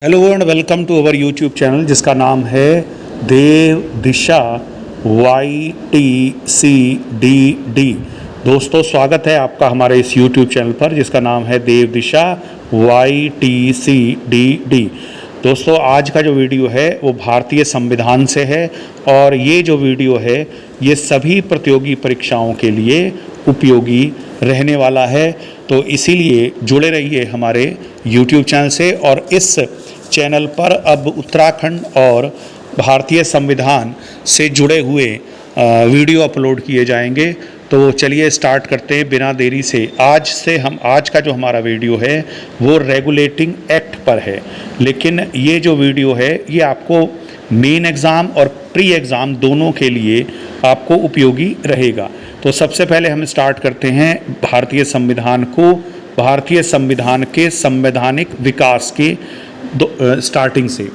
Hello and welcome to our YouTube channel जिसका नाम है देव दिशा YTCDD। दोस्तों स्वागत है आपका हमारे इस यूट्यूब चैनल पर जिसका नाम है देव दिशा YTCDD। दोस्तों आज का जो वीडियो है वो भारतीय संविधान से है और ये जो वीडियो है ये सभी प्रतियोगी परीक्षाओं के लिए उपयोगी रहने वाला है। तो इसीलिए जुड़े रहिए हमारे YouTube चैनल से। और इस चैनल पर अब उत्तराखंड और भारतीय संविधान से जुड़े हुए वीडियो अपलोड किए जाएंगे। तो चलिए स्टार्ट करते हैं बिना देरी से। आज का जो हमारा वीडियो है वो रेगुलेटिंग एक्ट पर है, लेकिन ये जो वीडियो है ये आपको मेन एग्ज़ाम और प्री एग्ज़ाम दोनों के लिए आपको उपयोगी रहेगा। तो सबसे पहले हम स्टार्ट करते हैं भारतीय संविधान के संवैधानिक विकास के स्टार्टिंग से।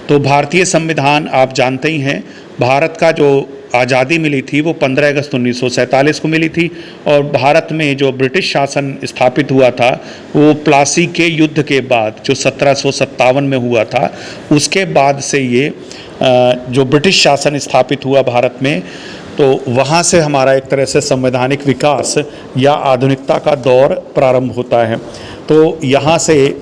तो भारतीय संविधान आप जानते ही हैं, भारत का जो आज़ादी मिली थी वो 15 अगस्त 1947 को मिली थी और भारत में जो ब्रिटिश शासन स्थापित हुआ था वो प्लासी के युद्ध के बाद जो 1757 में हुआ था, उसके बाद से ये जो ब्रिटिश शासन स्थापित हुआ भारत में, तो वहाँ से हमारा एक तरह से संवैधानिक विकास या आधुनिकता का दौर प्रारंभ होता है। तो यहाँ से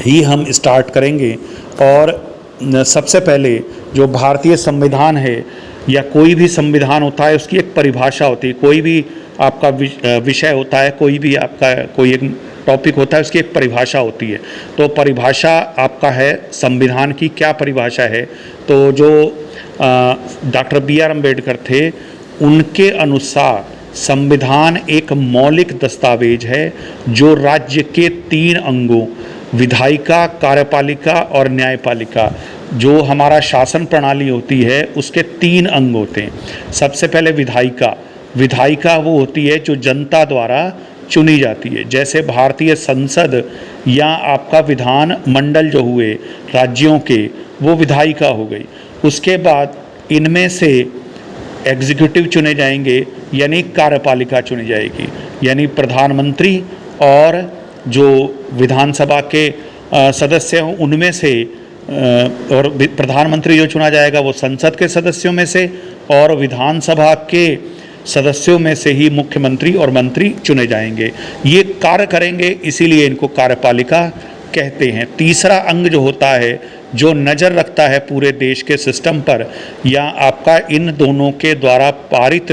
ही हम स्टार्ट करेंगे। और सबसे पहले जो भारतीय संविधान है या कोई भी संविधान होता है उसकी एक परिभाषा होती है। कोई भी आपका विषय होता है, कोई भी आपका कोई एक टॉपिक होता है, उसकी एक परिभाषा होती है। तो परिभाषा आपका है संविधान की क्या परिभाषा है। तो जो डॉक्टर BR अम्बेडकर थे उनके अनुसार संविधान एक मौलिक दस्तावेज है जो राज्य के 3 अंगों विधायिका, कार्यपालिका और न्यायपालिका, जो हमारा शासन प्रणाली होती है उसके 3 अंग होते हैं। सबसे पहले विधायिका वो होती है जो जनता द्वारा चुनी जाती है, जैसे भारतीय संसद या आपका विधान मंडल जो हुए राज्यों के, वो विधायिका हो गई। उसके बाद इनमें से एग्जीक्यूटिव चुने जाएंगे यानी कार्यपालिका चुनी जाएगी, यानी प्रधानमंत्री और जो विधानसभा के सदस्य हों उनमें से, और प्रधानमंत्री जो चुना जाएगा वो संसद के सदस्यों में से, और विधानसभा के सदस्यों में से ही मुख्यमंत्री और मंत्री चुने जाएंगे। ये कार्य करेंगे, इसीलिए इनको कार्यपालिका कहते हैं। तीसरा अंग जो होता है जो नज़र रखता है पूरे देश के सिस्टम पर, या आपका इन दोनों के द्वारा पारित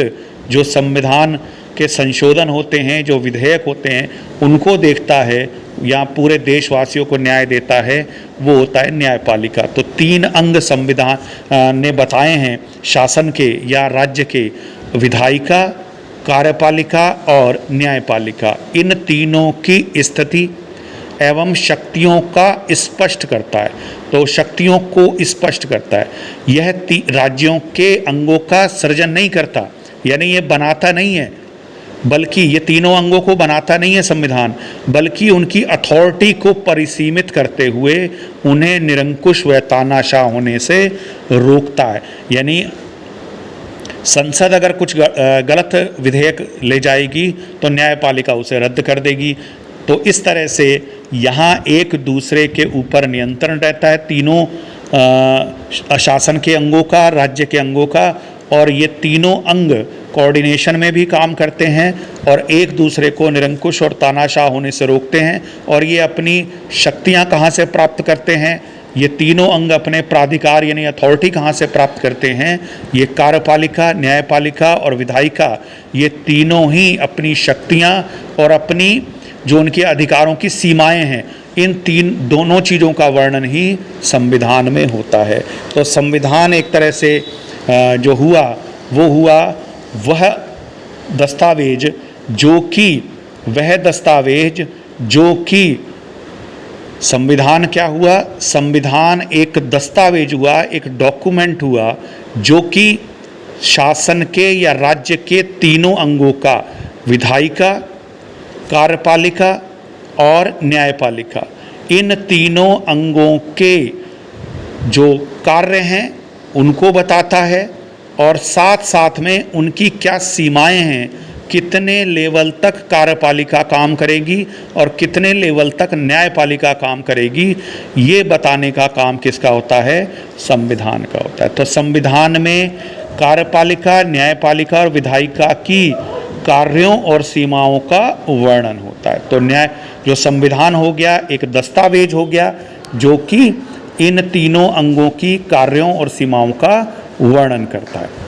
जो संविधान के संशोधन होते हैं, जो विधेयक होते हैं, उनको देखता है या पूरे देशवासियों को न्याय देता है, वो होता है न्यायपालिका। तो 3 अंग संविधान ने बताए हैं शासन के या राज्य के, विधायिका, कार्यपालिका और न्यायपालिका। इन तीनों की स्थिति एवं शक्तियों का स्पष्ट करता है। तो शक्तियों को स्पष्ट करता है। यह राज्यों के अंगों का सृजन नहीं करता, यानी ये बनाता नहीं है, बल्कि ये तीनों अंगों को बनाता नहीं है संविधान, बल्कि उनकी अथॉरिटी को परिसीमित करते हुए उन्हें निरंकुश व तानाशाह होने से रोकता है। यानी संसद अगर कुछ गलत विधेयक ले जाएगी तो न्यायपालिका उसे रद्द कर देगी। तो इस तरह से यहाँ एक दूसरे के ऊपर नियंत्रण रहता है तीनों शासन के अंगों का, राज्य के अंगों का, और ये तीनों अंग कोऑर्डिनेशन में भी काम करते हैं और एक दूसरे को निरंकुश और तानाशाह होने से रोकते हैं। और ये अपनी शक्तियाँ कहाँ से प्राप्त करते हैं, ये तीनों अंग अपने प्राधिकार यानी अथॉरिटी कहाँ से प्राप्त करते हैं, ये कार्यपालिका, न्यायपालिका और विधायिका, ये तीनों ही अपनी शक्तियाँ और अपनी जो उनके अधिकारों की सीमाएं हैं, इन दोनों चीज़ों का वर्णन ही संविधान में होता है। तो संविधान एक तरह से जो हुआ वो हुआ वह दस्तावेज जो कि संविधान क्या हुआ, संविधान एक दस्तावेज हुआ, एक डॉक्यूमेंट हुआ जो कि शासन के या राज्य के तीनों अंगों का, विधायिका, कार्यपालिका और न्यायपालिका, इन तीनों अंगों के जो कार्य हैं उनको बताता है और साथ साथ में उनकी क्या सीमाएं हैं कितने लेवल तक कार्यपालिका काम करेगी और कितने लेवल तक न्यायपालिका काम करेगी, ये बताने का काम किसका होता है? संविधान का होता है। तो संविधान में कार्यपालिका, न्यायपालिका और विधायिका की कार्यों और सीमाओं का वर्णन होता है। तो न्याय जो संविधान हो गया एक दस्तावेज हो गया जो कि इन तीनों अंगों की कार्यों और सीमाओं का वर्णन करता है।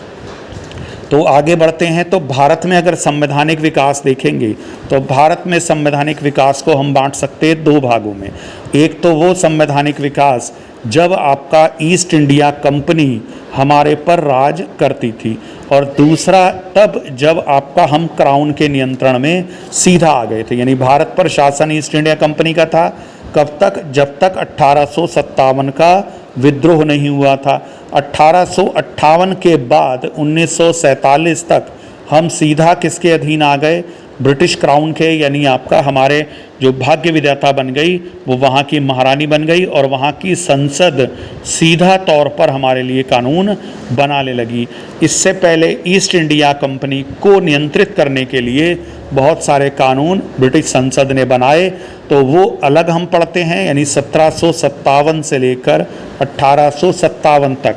तो आगे बढ़ते हैं। तो भारत में अगर संवैधानिक विकास देखेंगे तो भारत में संवैधानिक विकास को हम बांट सकते हैं दो भागों में। एक तो वो संवैधानिक विकास जब आपका ईस्ट इंडिया कंपनी हमारे पर राज करती थी, और दूसरा तब जब आपका हम क्राउन के नियंत्रण में सीधा आ गए थे। यानी भारत पर शासन ईस्ट इंडिया कंपनी का था कब तक? जब तक 1857 का विद्रोह नहीं हुआ था। 1858 के बाद 1947 तक हम सीधा किसके अधीन आ गए? ब्रिटिश क्राउन के। यानी आपका हमारे जो भाग्य विधाता बन गई वो वहाँ की महारानी बन गई, और वहाँ की संसद सीधा तौर पर हमारे लिए कानून बनाने लगी। इससे पहले ईस्ट इंडिया कंपनी को नियंत्रित करने के लिए बहुत सारे कानून ब्रिटिश संसद ने बनाए, तो वो अलग हम पढ़ते हैं। यानी 1757 से लेकर 1857 तक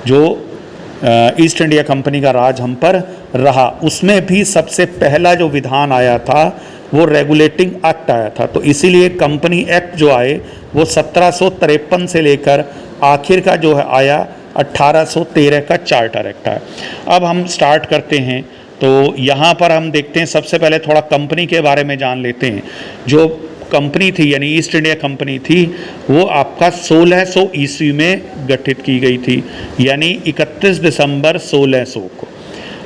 जो ईस्ट इंडिया कंपनी का राज हम पर रहा, उसमें भी सबसे पहला जो विधान आया था वो रेगुलेटिंग एक्ट आया था। तो इसीलिए कंपनी एक्ट जो आए वो 1753 से लेकर आखिर का जो है आया 1813 का चार्टर एक्ट है। अब हम स्टार्ट करते हैं। तो यहाँ पर हम देखते हैं, सबसे पहले थोड़ा कंपनी के बारे में जान लेते हैं। जो कंपनी थी यानी ईस्ट इंडिया कंपनी थी वो आपका 1600 ईस्वी में गठित की गई थी, यानी 31 दिसंबर 1600 को।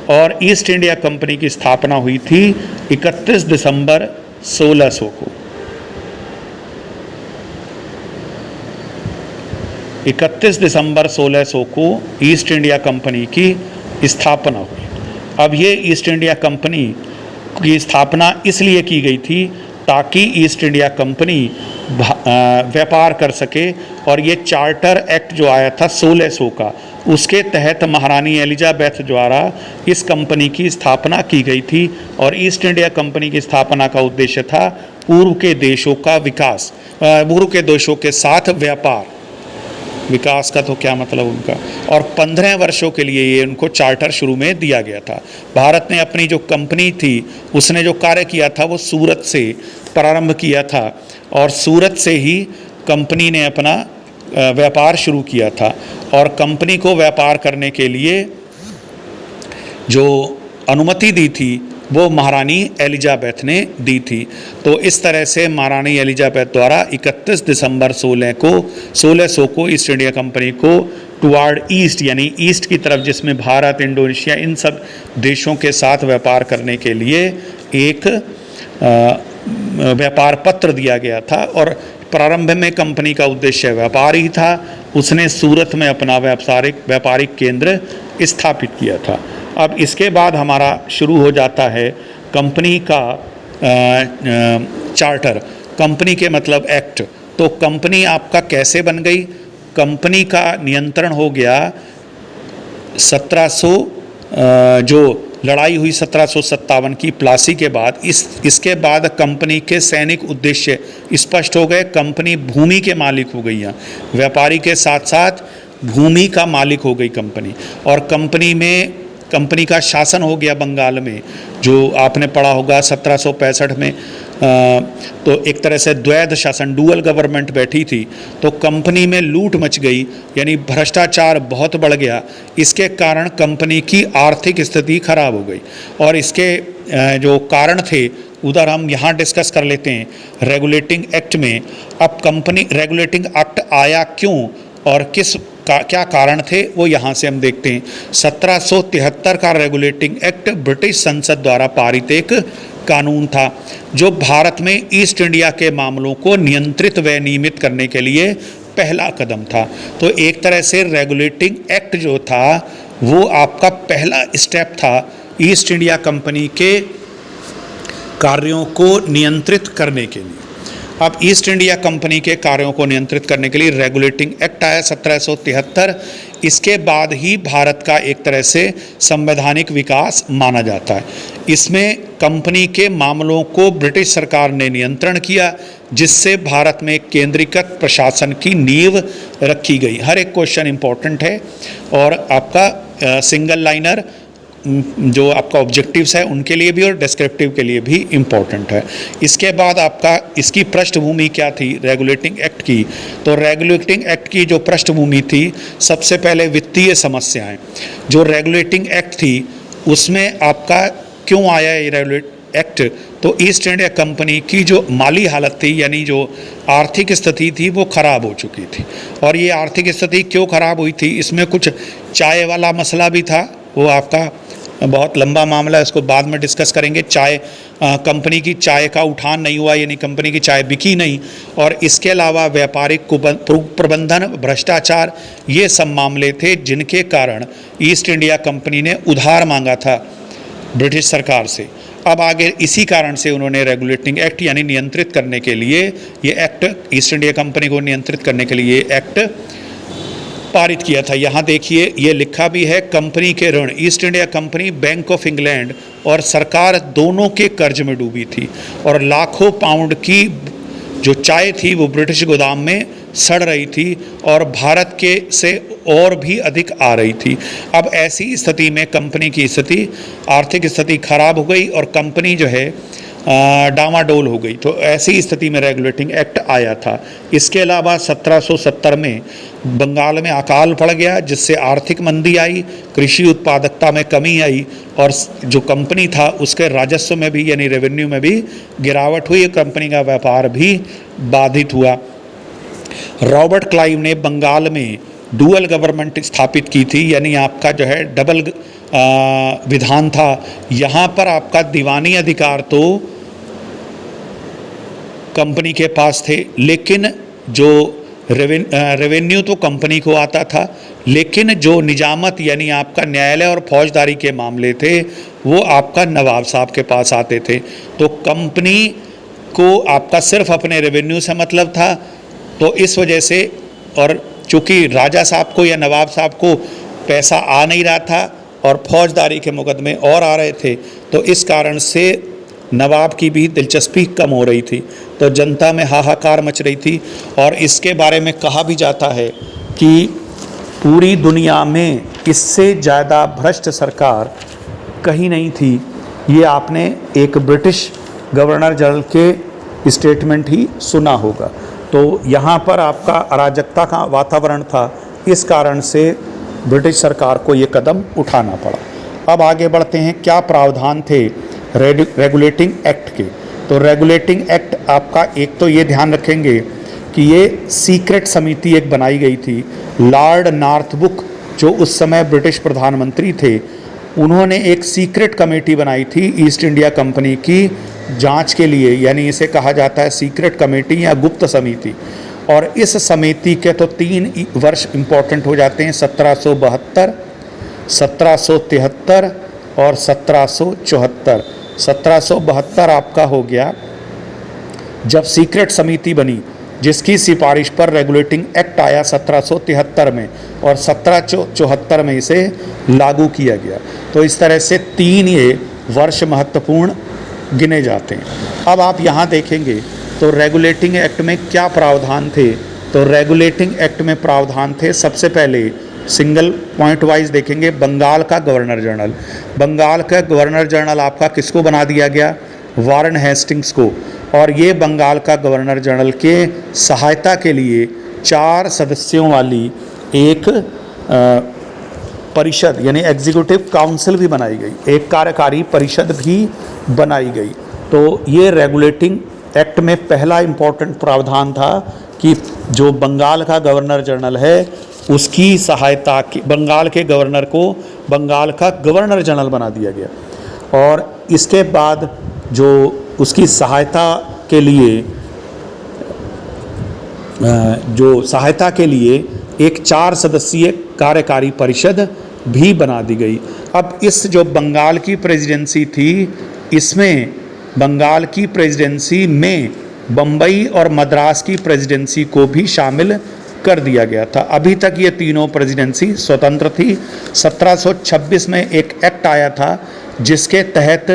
और ईस्ट इंडिया कंपनी की स्थापना हुई थी 31 दिसंबर 1600 को। 31 दिसंबर 1600 को ईस्ट इंडिया कंपनी की स्थापना हुई। अब ये ईस्ट इंडिया कंपनी की स्थापना इसलिए की गई थी ताकि ईस्ट इंडिया कंपनी व्यापार कर सके, और ये चार्टर एक्ट जो आया था 1600 का, उसके तहत महारानी एलिजाबेथ द्वारा इस कंपनी की स्थापना की गई थी। और ईस्ट इंडिया कंपनी की स्थापना का उद्देश्य था पूर्व के देशों का विकास, पूर्व के देशों के साथ व्यापार। विकास का तो क्या मतलब उनका, और 15 वर्षों के लिए ये उनको चार्टर शुरू में दिया गया था। भारत ने अपनी जो कंपनी थी उसने जो कार्य किया था वो सूरत से प्रारंभ किया था, और सूरत से ही कंपनी ने अपना व्यापार शुरू किया था। और कंपनी को व्यापार करने के लिए जो अनुमति दी थी वो महारानी एलिजाबेथ ने दी थी। तो इस तरह से महारानी एलिजाबेथ द्वारा 31 दिसंबर 1600 को ईस्ट इंडिया कंपनी को टुवार्ड ईस्ट, यानी ईस्ट की तरफ जिसमें भारत, इंडोनेशिया, इन सब देशों के साथ व्यापार करने के लिए एक व्यापार पत्र दिया गया था। और प्रारंभ में कंपनी का उद्देश्य व्यापार ही था। उसने सूरत में अपना व्यापारिक केंद्र स्थापित किया था। अब इसके बाद हमारा शुरू हो जाता है कंपनी का चार्टर। कंपनी के मतलब एक्ट। तो कंपनी आपका कैसे बन गई? कंपनी का नियंत्रण हो गया 1700 जो लड़ाई हुई 1757 की प्लासी के बाद। इसके बाद कंपनी के सैनिक उद्देश्य स्पष्ट हो गए। कंपनी भूमि के मालिक हो गई है, व्यापारी के साथ साथ भूमि का मालिक हो गई कंपनी। और कंपनी का शासन हो गया बंगाल में, जो आपने पढ़ा होगा 1765 में। तो एक तरह से द्वैध शासन, डुअल गवर्नमेंट बैठी थी। तो कंपनी में लूट मच गई, यानी भ्रष्टाचार बहुत बढ़ गया। इसके कारण कंपनी की आर्थिक स्थिति खराब हो गई। और इसके जो कारण थे उधर हम यहाँ डिस्कस कर लेते हैं रेगुलेटिंग एक्ट में। अब कंपनी रेगुलेटिंग एक्ट आया क्यों और क्या कारण थे वो यहाँ से हम देखते हैं। 1773 का रेगुलेटिंग एक्ट ब्रिटिश संसद द्वारा पारित एक कानून था जो भारत में ईस्ट इंडिया के मामलों को नियंत्रित व नियमित करने के लिए पहला कदम था। तो एक तरह से रेगुलेटिंग एक्ट जो था वो आपका पहला स्टेप था ईस्ट इंडिया कंपनी के कार्यों को नियंत्रित करने के लिए। अब ईस्ट इंडिया कंपनी के कार्यों को नियंत्रित करने के लिए रेगुलेटिंग एक्ट आया 1773। इसके बाद ही भारत का एक तरह से संवैधानिक विकास माना जाता है। इसमें कंपनी के मामलों को ब्रिटिश सरकार ने नियंत्रण किया, जिससे भारत में केंद्रीकृत प्रशासन की नींव रखी गई। हर एक क्वेश्चन इम्पोर्टेंट है और आपका सिंगल लाइनर जो आपका ऑब्जेक्टिव्स है उनके लिए भी और डिस्क्रिप्टिव के लिए भी इम्पोर्टेंट है। इसके बाद आपका इसकी पृष्ठभूमि क्या थी रेगुलेटिंग एक्ट की, तो रेगुलेटिंग एक्ट की जो पृष्ठभूमि थी, सबसे पहले वित्तीय समस्याएं। जो रेगुलेटिंग एक्ट थी उसमें आपका क्यों आया ये रेगुलेट एक्ट, तो ईस्ट इंडिया कंपनी की जो माली हालत थी, यानी जो आर्थिक स्थिति थी, वो ख़राब हो चुकी थी। और ये आर्थिक स्थिति क्यों ख़राब हुई थी, इसमें कुछ चाय वाला मसला भी था, वो आपका बहुत लंबा मामला है, उसको बाद में डिस्कस करेंगे। चाय कंपनी की चाय का उठान नहीं हुआ, यानी कंपनी की चाय बिकी नहीं, और इसके अलावा व्यापारिक प्रबंधन, भ्रष्टाचार, ये सब मामले थे जिनके कारण ईस्ट इंडिया कंपनी ने उधार मांगा था ब्रिटिश सरकार से। अब आगे इसी कारण से उन्होंने रेगुलेटिंग एक्ट यानी नियंत्रित करने के लिए ये एक्ट, ईस्ट इंडिया कंपनी को नियंत्रित करने के लिए ये एक्ट पारित किया था। यहाँ देखिए ये लिखा भी है, कंपनी के ऋण, east India company bank of England और सरकार दोनों के कर्ज में डूबी थी और लाखों पाउंड की जो चाय थी वो ब्रिटिश गोदाम में सड़ रही थी और भारत के से और भी अधिक आ रही थी। अब ऐसी स्थिति में कंपनी की स्थिति, आर्थिक स्थिति खराब हो गई और कंपनी जो है डामाडोल हो गई। तो ऐसी स्थिति में रेगुलेटिंग एक्ट आया था। इसके अलावा 1770 में बंगाल में अकाल पड़ गया, जिससे आर्थिक मंदी आई, कृषि उत्पादकता में कमी आई और जो कंपनी था उसके राजस्व में भी यानी रेवेन्यू में भी गिरावट हुई, कंपनी का व्यापार भी बाधित हुआ। रॉबर्ट क्लाइव ने बंगाल में डुअल गवर्नमेंट स्थापित की थी, यानी आपका जो है डबल विधान था। यहाँ पर आपका दीवानी अधिकार तो कंपनी के पास थे, लेकिन जो रेवेन्यू तो कंपनी को आता था, लेकिन जो निजामत यानी आपका न्यायालय और फौजदारी के मामले थे वो आपका नवाब साहब के पास आते थे। तो कंपनी को आपका सिर्फ अपने रेवेन्यू से मतलब था, तो इस वजह से, और चूँकि राजा साहब को या नवाब साहब को पैसा आ नहीं रहा था और फौजदारी के मुकदमे और आ रहे थे, तो इस कारण से नवाब की भी दिलचस्पी कम हो रही थी, तो जनता में हाहाकार मच रही थी। और इसके बारे में कहा भी जाता है कि पूरी दुनिया में इससे ज़्यादा भ्रष्ट सरकार कहीं नहीं थी। ये आपने एक ब्रिटिश गवर्नर जनरल के स्टेटमेंट ही सुना होगा। तो यहाँ पर आपका अराजकता का वातावरण था, इस कारण से ब्रिटिश सरकार को ये कदम उठाना पड़ा। अब आगे बढ़ते हैं, क्या प्रावधान थे रेगुलेटिंग एक्ट के। तो रेगुलेटिंग एक्ट आपका एक तो ये ध्यान रखेंगे कि ये सीक्रेट समिति एक बनाई गई थी। लॉर्ड नॉर्थब्रुक जो उस समय ब्रिटिश प्रधानमंत्री थे, उन्होंने एक सीक्रेट कमेटी बनाई थी ईस्ट इंडिया कंपनी की जांच के लिए, यानी इसे कहा जाता है सीक्रेट कमेटी या गुप्त समिति। और इस समिति के तो 3 वर्ष इम्पोर्टेंट हो जाते हैं, 1772, 1773 और 1774। 1772 आपका हो गया जब सीक्रेट समिति बनी, जिसकी सिफारिश पर रेगुलेटिंग एक्ट आया 1773 में और 1774 में इसे लागू किया गया। तो इस तरह से 3 ये वर्ष महत्वपूर्ण गिने जाते हैं। अब आप यहाँ देखेंगे तो रेगुलेटिंग एक्ट में क्या प्रावधान थे। तो रेगुलेटिंग एक्ट में प्रावधान थे, सबसे पहले सिंगल पॉइंट वाइज देखेंगे, बंगाल का गवर्नर जनरल। बंगाल का गवर्नर जनरल आपका किसको बना दिया गया, वारेन हेस्टिंग्स को। और ये बंगाल का गवर्नर जनरल के सहायता के लिए 4 सदस्यों वाली एक परिषद यानी एग्जीक्यूटिव काउंसिल भी बनाई गई, एक कार्यकारी परिषद भी बनाई गई। तो ये रेगुलेटिंग एक्ट में पहला इम्पोर्टेंट प्रावधान था कि जो बंगाल का गवर्नर जनरल है उसकी सहायता की, बंगाल के गवर्नर को बंगाल का गवर्नर जनरल बना दिया गया। और इसके बाद जो उसकी सहायता के लिए एक 4 सदस्यीय कार्यकारी परिषद भी बना दी गई। अब इस जो बंगाल की प्रेसिडेंसी थी, इसमें बंगाल की प्रेसिडेंसी में बम्बई और मद्रास की प्रेसिडेंसी को भी शामिल कर दिया गया था। अभी तक ये तीनों प्रेसिडेंसी स्वतंत्र थी। 1726 में एक एक्ट आया था जिसके तहत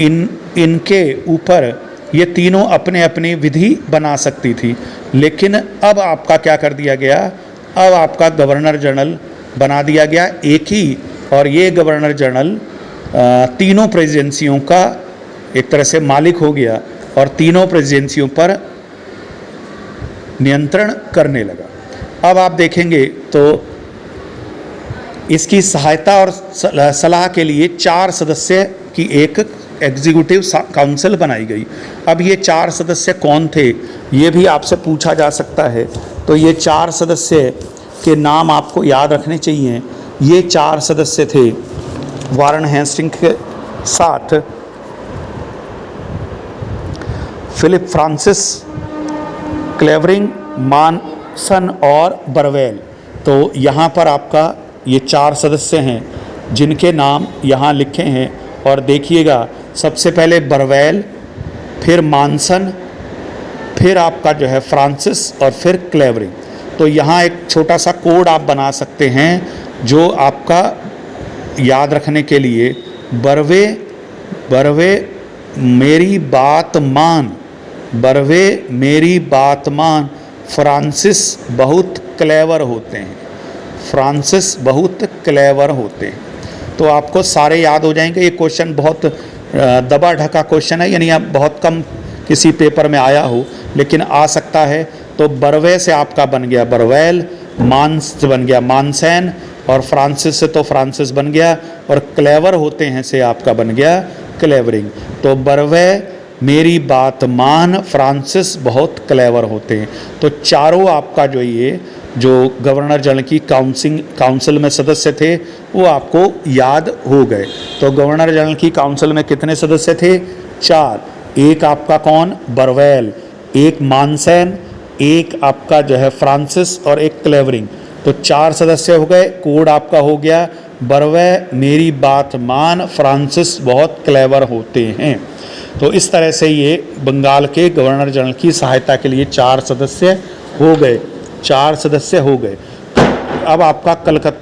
इनके ऊपर ये तीनों अपने अपनी विधि बना सकती थी, लेकिन अब आपका क्या कर दिया गया, अब आपका गवर्नर जनरल बना दिया गया एक ही, और ये गवर्नर जनरल तीनों प्रेसिडेंसियों का एक तरह से मालिक हो गया और तीनों प्रेसिडेंसियों पर नियंत्रण करने लगा। अब आप देखेंगे तो इसकी सहायता और सलाह के लिए 4 सदस्य की एक एग्जीक्यूटिव काउंसिल बनाई गई। अब ये 4 सदस्य कौन थे, ये भी आपसे पूछा जा सकता है। तो ये 4 सदस्य के नाम आपको याद रखने चाहिए। ये 4 सदस्य थे वारेन हेस्टिंग्स के साथ फिलिप फ्रांसिस, क्लेवरिंग, मानसन और बरवेल। तो यहाँ पर आपका ये 4 सदस्य हैं जिनके नाम यहाँ लिखे हैं, और देखिएगा सबसे पहले बरवेल, फिर मानसन, फिर आपका जो है फ्रांसिस और फिर क्लेवरिंग। तो यहाँ एक छोटा सा कोड आप बना सकते हैं जो आपका याद रखने के लिए, बरवे बरवे मेरी बात मान, बरवे मेरी बात मान, फ्रांसिस बहुत क्लेवर होते हैं, फ्रांसिस बहुत क्लेवर होते हैं। तो आपको सारे याद हो जाएंगे। ये क्वेश्चन बहुत दबा ढका क्वेश्चन है, यानी आप बहुत कम किसी पेपर में आया हो, लेकिन आ सकता है। तो बरवे से आपका बन गया बरवेल, मानस बन गया मानसैन, और फ्रांसिस से तो फ्रांसिस बन गया, और क्लेवर होते हैं से आपका बन गया क्लेवरिंग। तो बरवे मेरी बात मान, फ्रांसिस बहुत क्लेवर होते हैं। तो चारों आपका जो ये जो गवर्नर जनरल की काउंसिल में सदस्य थे वो आपको याद हो गए। तो गवर्नर जनरल की काउंसिल में कितने सदस्य थे? 4। एक आपका कौन? बरवेल, एक मानसैन, एक आपका जो है फ्रांसिस और एक क्लेवरिंग। तो 4 सदस्य हो गए। कोड आपका हो गया बरवे मेरी बात मान, फ्रांसिस बहुत क्लेवर होते हैं। तो इस तरह से ये बंगाल के गवर्नर जनरल की सहायता के लिए 4 सदस्य हो गए, 4 सदस्य हो गए। अब आपका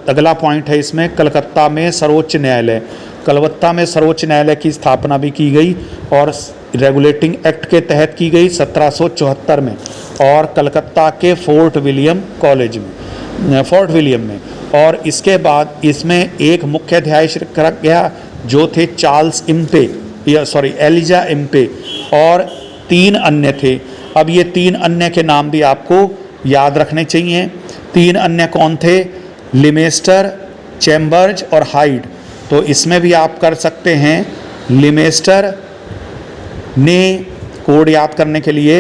अगला पॉइंट है इसमें, कलकत्ता में सर्वोच्च न्यायालय। कलकत्ता में सर्वोच्च न्यायालय की स्थापना भी की गई और रेगुलेटिंग एक्ट के तहत की गई 1774 में, और कलकत्ता के फोर्ट विलियम में। और इसके बाद इसमें एक मुख्य न्यायाधीश रखा गया जो थे चार्ल्स इम्पे, एलिजा इम्पे, और 3 अन्य थे। अब ये 3 अन्य के नाम भी आपको याद रखने चाहिए। 3 अन्य कौन थे? लिमेस्टर, चैम्बर्स और हाइड। तो इसमें भी आप कर सकते हैं। लिमेस्टर ने कोड याद करने के लिए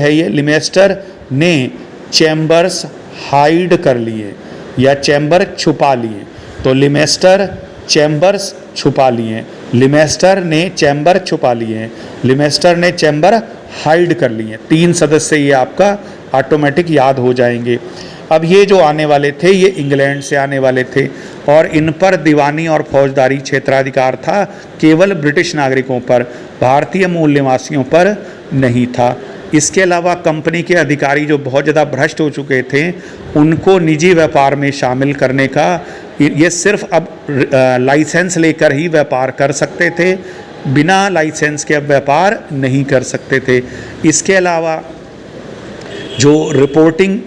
है ये, लिमेस्टर ने चैम्बर्स हाइड कर लिए या चैम्बर छुपा लिए। तो लिमेस्टर चैम्बर्स छुपा लिए, लिमेस्टर ने चैम्बर छुपा लिए, लिमेस्टर ने चैम्बर हाइड कर लिए। 3 सदस्य ये आपका ऑटोमेटिक याद हो जाएंगे। अब ये जो आने वाले थे ये इंग्लैंड से आने वाले थे, और इन पर दीवानी और फौजदारी क्षेत्राधिकार था, केवल ब्रिटिश नागरिकों पर, भारतीय मूल निवासियों पर नहीं था। इसके अलावा कंपनी के अधिकारी जो बहुत ज़्यादा भ्रष्ट हो चुके थे उनको निजी व्यापार में शामिल करने का, ये सिर्फ अब लाइसेंस लेकर ही व्यापार कर सकते थे, बिना लाइसेंस के अब व्यापार नहीं कर सकते थे। इसके अलावा जो रिपोर्टिंग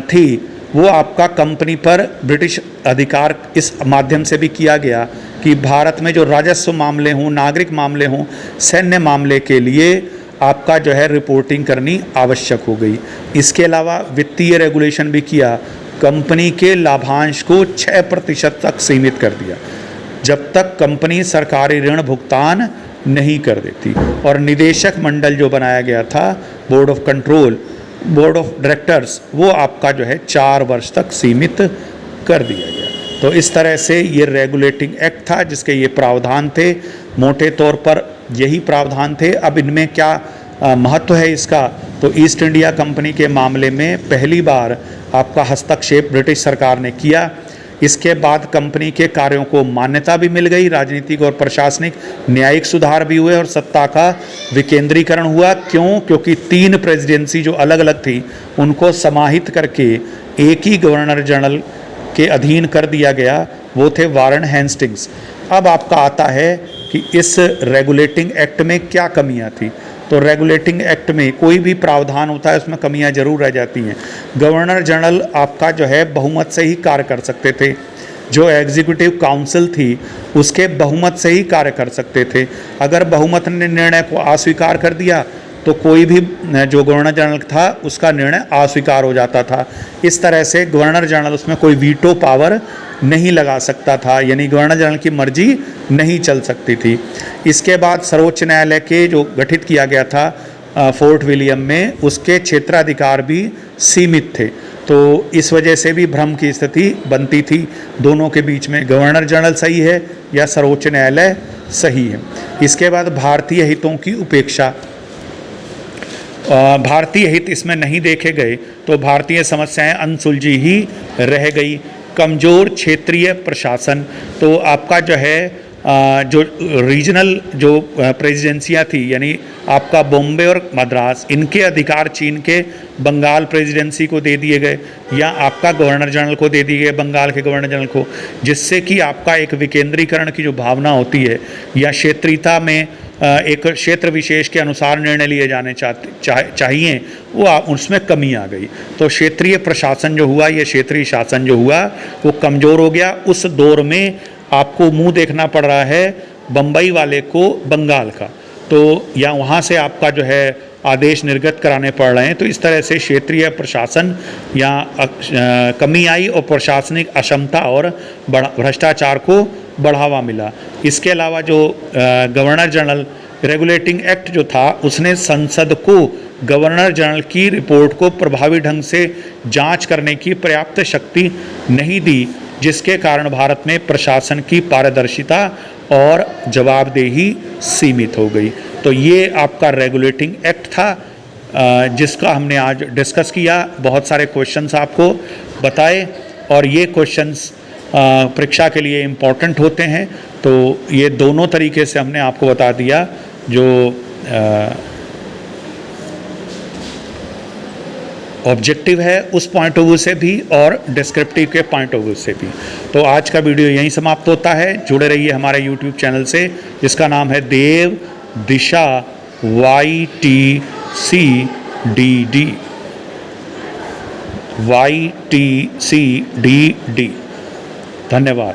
थी वो आपका कंपनी पर ब्रिटिश अधिकार इस माध्यम से भी किया गया कि भारत में जो राजस्व मामले हों, नागरिक मामले हों, सैन्य मामले के लिए आपका जो है रिपोर्टिंग करनी आवश्यक हो गई। इसके अलावा वित्तीय रेगुलेशन भी किया, कंपनी के लाभांश को 6% तक सीमित कर दिया जब तक कंपनी सरकारी ऋण भुगतान नहीं कर देती। और निदेशक मंडल जो बनाया गया था, बोर्ड ऑफ डायरेक्टर्स, वो आपका जो है 4 वर्ष तक सीमित कर दिया गया। तो इस तरह से ये रेगुलेटिंग एक्ट था जिसके ये प्रावधान थे, मोटे तौर पर यही प्रावधान थे। अब इनमें क्या महत्व है इसका? तो ईस्ट इंडिया कंपनी के मामले में पहली बार आपका हस्तक्षेप ब्रिटिश सरकार ने किया। इसके बाद कंपनी के कार्यों को मान्यता भी मिल गई, राजनीतिक और प्रशासनिक न्यायिक सुधार भी हुए और सत्ता का विकेंद्रीकरण हुआ। क्यों? क्योंकि 3 प्रेसिडेंसी जो अलग अलग थी उनको समाहित करके एक ही गवर्नर जनरल के अधीन कर दिया गया, वो थे वारन हेस्टिंग्स। अब आपका आता है कि इस रेगुलेटिंग एक्ट में क्या कमियां थी। तो रेगुलेटिंग एक्ट में कोई भी प्रावधान होता है उसमें कमियां जरूर रह जाती हैं। गवर्नर जनरल आपका जो है बहुमत से ही कार्य कर सकते थे, जो एग्जीक्यूटिव काउंसिल थी उसके बहुमत से ही कार्य कर सकते थे। अगर बहुमत ने निर्णय को अस्वीकार कर दिया तो कोई भी जो गवर्नर जनरल था उसका निर्णय अस्वीकार हो जाता था। इस तरह से गवर्नर जनरल उसमें कोई वीटो पावर नहीं लगा सकता था, यानी गवर्नर जनरल की मर्जी नहीं चल सकती थी। इसके बाद सर्वोच्च न्यायालय के जो गठित किया गया था फोर्ट विलियम में, उसके क्षेत्राधिकार भी सीमित थे। तो इस वजह से भी भ्रम की स्थिति बनती थी दोनों के बीच में, गवर्नर जनरल सही है या सर्वोच्च न्यायालय सही है। इसके बाद भारतीय हितों की उपेक्षा, भारतीय हित इसमें नहीं देखे गए तो भारतीय समस्याएं अनसुलझी ही रह गई। कमज़ोर क्षेत्रीय प्रशासन, तो आपका जो है जो रीजनल जो प्रेसिडेंसियाँ थी, यानी आपका बॉम्बे और मद्रास, इनके अधिकार चीन के बंगाल प्रेसिडेंसी को दे दिए गए या आपका गवर्नर जनरल को दे दिए गए, बंगाल के गवर्नर जनरल को, जिससे कि आपका एक विकेंद्रीकरण की जो भावना होती है या क्षेत्रीयता में एक क्षेत्र विशेष के अनुसार निर्णय लिए जाने चाहिए, वो उसमें कमी आ गई। तो क्षेत्रीय प्रशासन जो हुआ, ये क्षेत्रीय शासन जो हुआ वो कमज़ोर हो गया। उस दौर में आपको मुंह देखना पड़ रहा है बम्बई वाले को बंगाल का, तो या वहाँ से आपका जो है आदेश निर्गत कराने पड़ रहे हैं। तो इस तरह से क्षेत्रीय प्रशासन या कमी आई और प्रशासनिक अक्षमता और भ्रष्टाचार को बढ़ावा मिला। इसके अलावा जो गवर्नर जनरल रेगुलेटिंग एक्ट जो था उसने संसद को गवर्नर जनरल की रिपोर्ट को प्रभावी ढंग से जांच करने की पर्याप्त शक्ति नहीं दी, जिसके कारण भारत में प्रशासन की पारदर्शिता और जवाबदेही सीमित हो गई। तो ये आपका रेगुलेटिंग एक्ट था जिसका हमने आज डिस्कस किया। बहुत सारे क्वेश्चंस आपको बताए और ये क्वेश्चंस परीक्षा के लिए इम्पॉर्टेंट होते हैं। तो ये दोनों तरीके से हमने आपको बता दिया, जो ऑब्जेक्टिव है उस पॉइंट ऑफ व्यू से भी और डिस्क्रिप्टिव के पॉइंट ऑफ व्यू से भी। तो आज का वीडियो यहीं समाप्त होता है। जुड़े रहिए हमारे यूट्यूब चैनल से जिसका नाम है देव दिशा YTCDD। धन्यवाद।